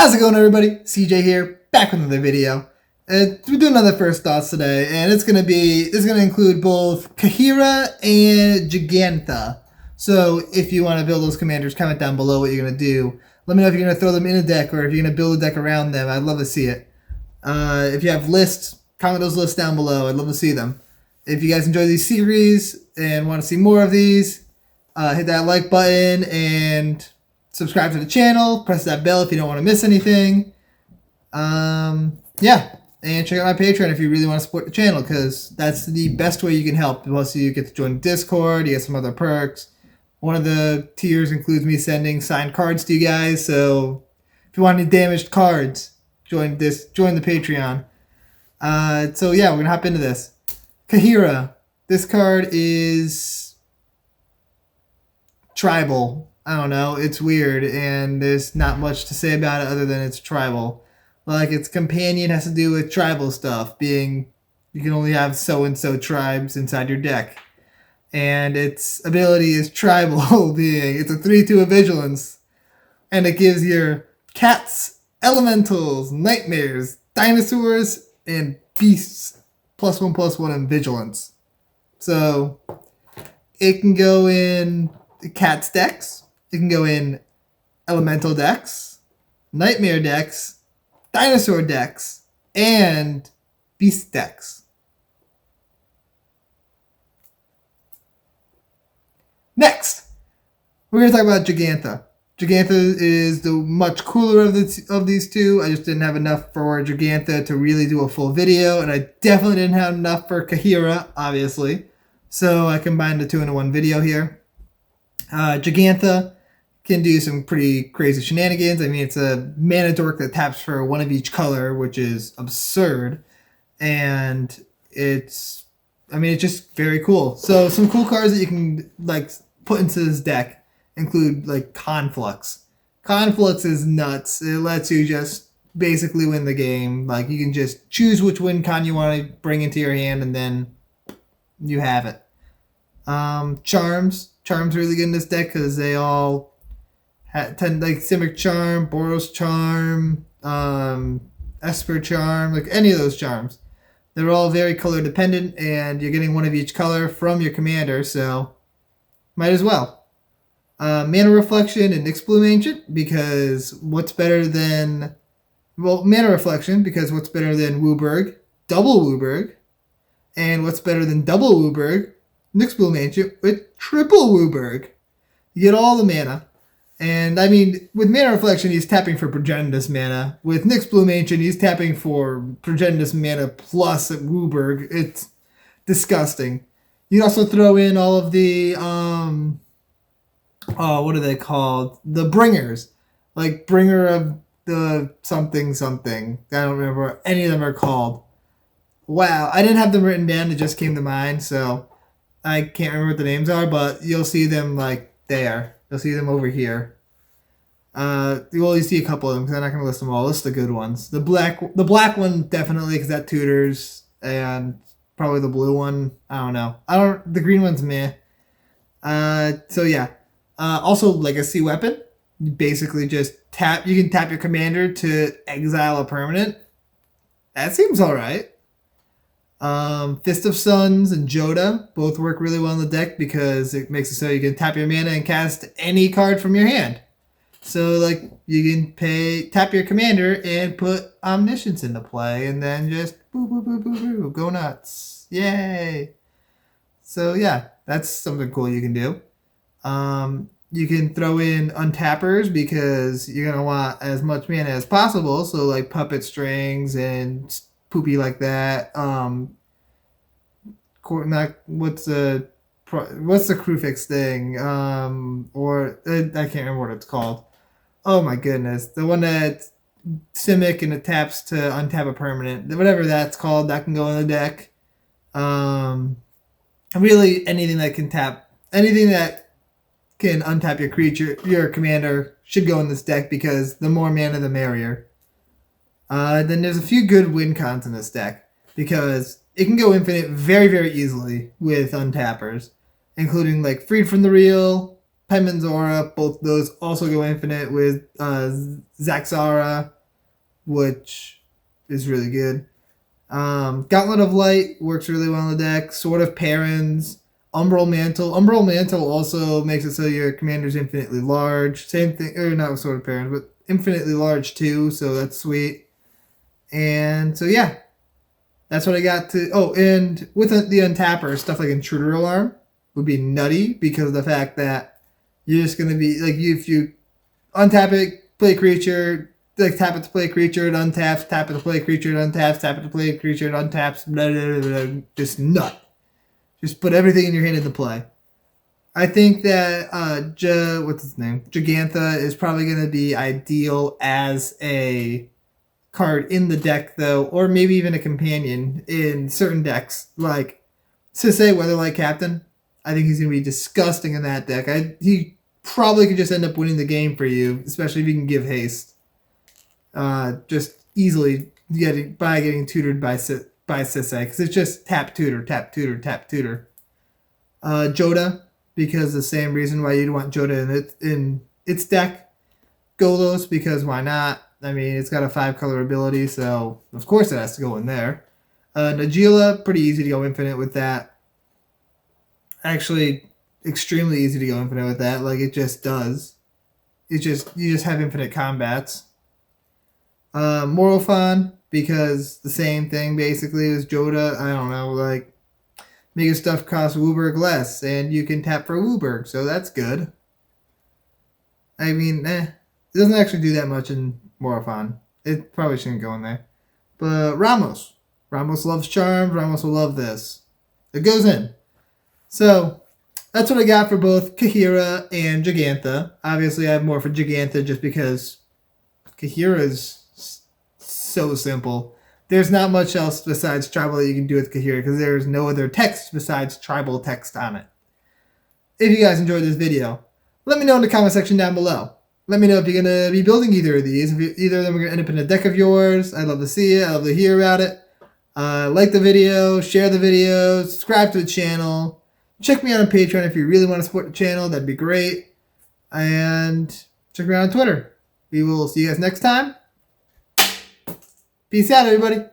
How's it going, everybody? CJ here, back with another video. We're doing another first thoughts today, and it's gonna include both Kaheera and Jegantha. So if you want to build those commanders, comment down below what you're gonna do. Let me know if you're gonna throw them in a deck or if you're gonna build a deck around them. I'd love to see it. If you have lists, comment those lists down below. I'd love to see them. If you guys enjoy these series and want to see more of these, hit that like button and subscribe to the channel. Press that bell if you don't want to miss anything. Yeah, and check out my Patreon if you really want to support the channel, because that's the best way you can help. Plus, you get to join Discord. You get some other perks. One of the tiers includes me sending signed cards to you guys. So if you want any damaged cards, join the Patreon. So yeah, we're gonna hop into this. Kaheera. This card is tribal. I don't know. It's weird, and there's not much to say about it other than it's tribal. Like, its companion has to do with tribal stuff, being you can only have so-and-so tribes inside your deck. And its ability is tribal, being it's a 3/2 of vigilance. And it gives your cats, elementals, nightmares, dinosaurs, and beasts +1/+1 in vigilance. So it can go in cats decks. It can go in elemental decks, nightmare decks, dinosaur decks, and beast decks. Next, we're going to talk about Jegantha. Jegantha is the much cooler of these two. I just didn't have enough for Jegantha to really do a full video, and I definitely didn't have enough for Kaheera, obviously. So I combined the two into one video here. Jegantha can do some pretty crazy shenanigans. I mean, it's a mana dork that taps for one of each color, which is absurd. And it's just very cool. So some cool cards that you can like put into this deck include like Conflux. Conflux is nuts. It lets you just basically win the game. Like, you can just choose which win con you want to bring into your hand, and then you have it. Charms really good in this deck because they all tend, like Simic Charm, Boros Charm, Esper Charm, like any of those charms. They're all very color dependent, and you're getting one of each color from your commander, so might as well. Mana Reflection and Nyxbloom Ancient, because what's better than... Well, Mana Reflection, because what's better than Wooburg? Double Wooburg. And what's better than double Wooburg? Nyxbloom Ancient with triple Wooburg. You get all the mana. And, I mean, with Mana Reflection, he's tapping for Progenitus mana. With Nyxbloom Ancient, he's tapping for Progenitus mana plus Wooburg. It's disgusting. You can also throw in all of the, what are they called? The Bringers. Like, Bringer of the something. I don't remember what any of them are called. Wow, I didn't have them written down. It just came to mind, so I can't remember what the names are, but you'll see them, like, there. You'll see them over here. You'll only see a couple of them because I'm not going to list them all. List the good ones. The black one definitely, because that tutors, and probably the blue one. I don't know. The green one's meh. So yeah. Also, Legacy Weapon. You basically just tap. You can tap your commander to exile a permanent. That seems all right. Fist of Suns and Joda both work really well in the deck because it makes it so you can tap your mana and cast any card from your hand. So, like, you can tap your commander and put Omniscience into play, and then just boo, go nuts. Yay! So, yeah, that's something cool you can do. You can throw in Untappers because you're going to want as much mana as possible. So, like, Puppet Strings and poopy like that. What's the Crufix thing? Or I can't remember what it's called. Oh my goodness, the one that's Simic and it taps to untap a permanent, whatever that's called, that can go in the deck. Really anything that can untap your creature, your commander, should go in this deck because the more mana the merrier. Then there's a few good win cons in this deck because it can go infinite very, very easily with untappers, including like Freed from the Real, Penman Zora, both those also go infinite with Zaxara, which is really good. Gauntlet of Light works really well in the deck. Sword of Perins, Umbral Mantle. Umbral Mantle also makes it so your commander's infinitely large. Same thing, or not with Sword of Perins, but infinitely large too, so that's sweet. And so yeah, that's what I got to. Oh, and with the untapper, stuff like Intruder Alarm would be nutty because of the fact that you're just going to be, like, if you untap it, play creature, like tap it to play creature, it untaps, tap it to play creature, it untaps, tap it to play creature, it untaps, blah, blah, blah, blah, just nut. Just put everything in your hand into play. I think that what's his name? Jegantha is probably going to be ideal as a card in the deck, though, or maybe even a companion in certain decks. Like Sisei, Weatherlight Captain. I think he's going to be disgusting in that deck. He probably could just end up winning the game for you, especially if you can give haste. Just easily getting tutored by Sisei, because it's just tap tutor, tap tutor, tap tutor. Joda, because the same reason why you'd want Joda in its deck. Golos, because why not? I mean, it's got a 5-color ability, so of course it has to go in there. Nagila, pretty easy to go infinite with that. Actually, extremely easy to go infinite with that. Like, it just does. You just have infinite combats. Morofon, because the same thing basically as Joda. I don't know, like, Mega stuff costs Wooburg less, and you can tap for Wooburg, so that's good. I mean, it doesn't actually do that much in Morofon. It probably shouldn't go in there. But Ramos loves Charms. Ramos will love this. It goes in. So that's what I got for both Kaheera and Jegantha. Obviously, I have more for Jegantha just because Kaheera is so simple. There's not much else besides tribal that you can do with Kaheera because there's no other text besides tribal text on it. If you guys enjoyed this video, let me know in the comment section down below. Let me know if you're going to be building either of these. If either of them are going to end up in a deck of yours. I'd love to see it. I'd love to hear about it. Like the video, share the video, subscribe to the channel. Check me out on Patreon if you really want to support the channel. That'd be great. And check me out on Twitter. We will see you guys next time. Peace out, everybody.